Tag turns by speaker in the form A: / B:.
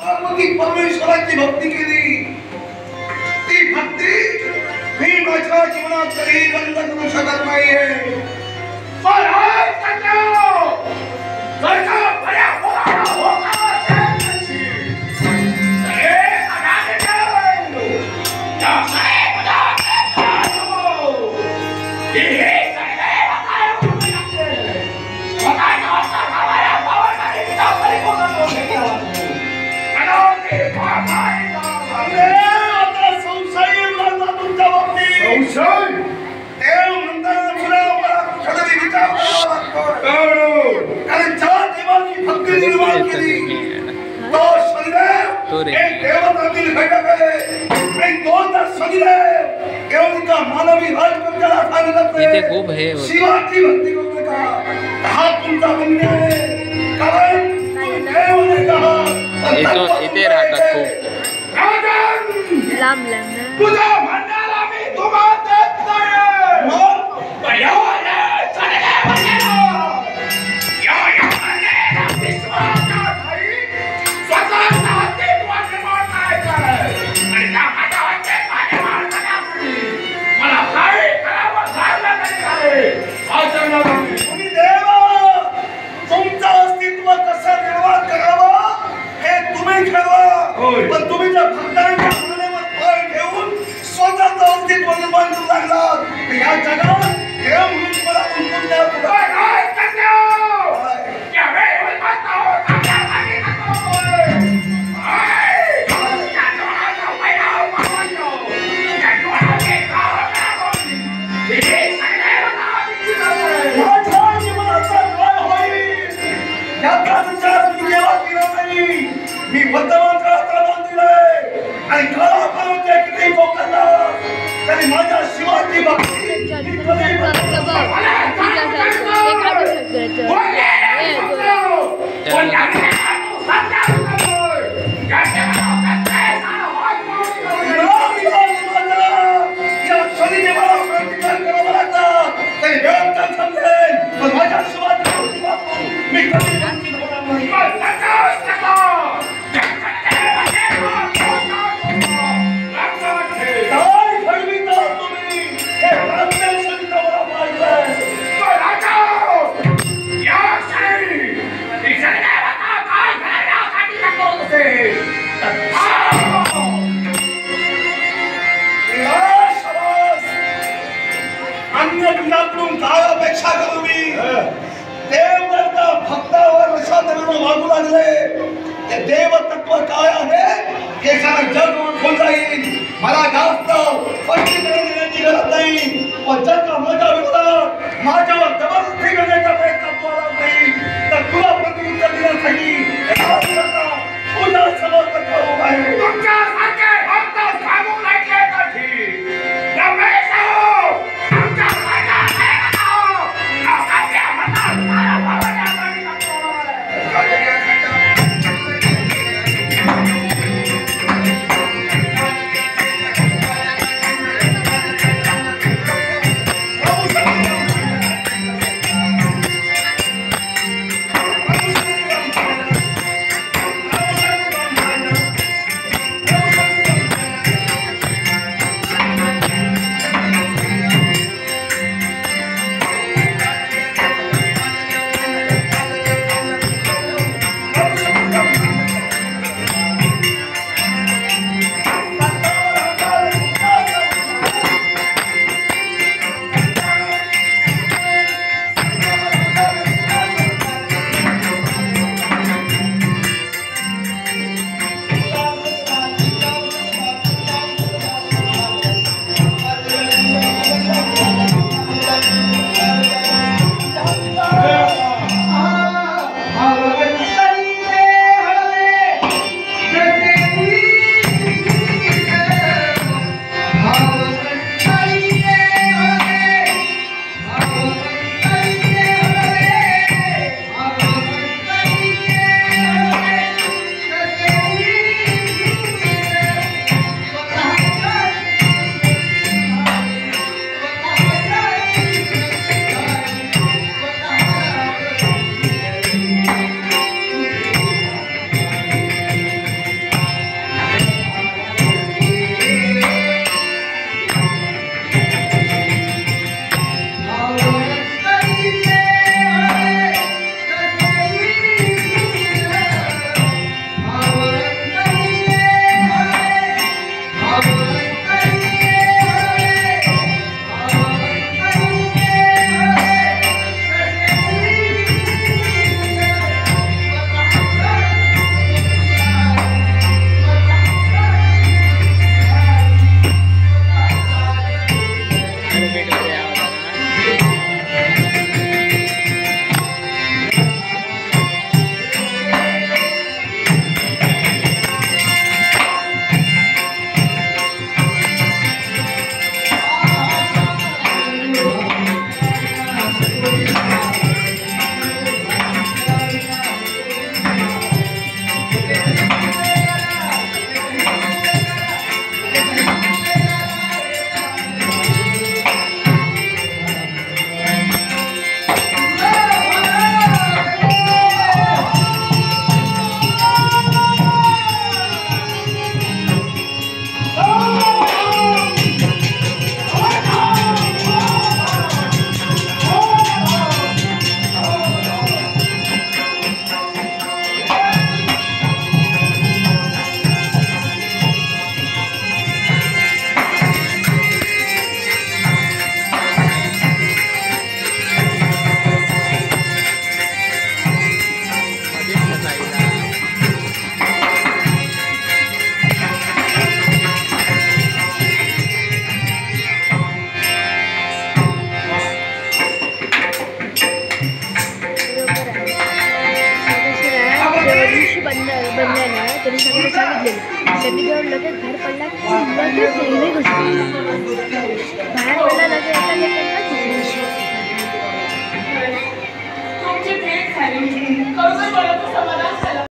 A: पार्वती परमेश्वराची भक्ती केली, ती भक्ती मी माझ्या जीवनात कधी बंद करू शकत नाहीये. पण आज मानवी
B: इथे खूप हे
A: शिवाची भक्ती करू नका, हा तुमचा पुण्य आहे. कारण
B: इथे राहतात खूप
C: लांब लांब
A: तुझ्या म्हणण्याला मी दुवा देत नाही. पण तुम्ही देवा तुमचं अस्तित्व कसं निर्माण करावं हे तुम्ही ठरवा. पण तुम्ही जर भक्तांच्या भावनेवर पाय ठेवून स्वतःचं अस्तित्व निर्माण करू लागलात तर या जगात देव म्हणून तुम्हाला उंचून द्या. मी वर्तमान काळात प्राधान्य दिलंय आणि काळापर्यंत किती कोकणला तरी माझ्या शिवाची भक्ती माझ्या शिवाची मी कधी अपेक्षा करू मी देव जर का भक्तावर अशा तऱ्हेने वागू लागले ते देव तत्व काय आहे हे सारं जग ओळखून जाईल. मला जास्त स्पष्टीकरण देण्याची गरज नाही. पण जर का माझ्या विरोधात माझ्यावर जबरदस्ती करण्याचा प्रयत्न तू आला नाही तर तुला प्रत्युत्तर देण्यासाठी तुझ्या समोर उभा आहे. तुमच्यासारखे भक्त सांगून ऐकण्यासाठी
C: घुसलेली शेपटी जवळ लगेच बाहेर पडला की लगेच रेल्वे घुसली बाहेर पडला लगेच एका सेकंदात घुसली.
D: तुमची भेट झाली खरोखर मला समाधान झालं.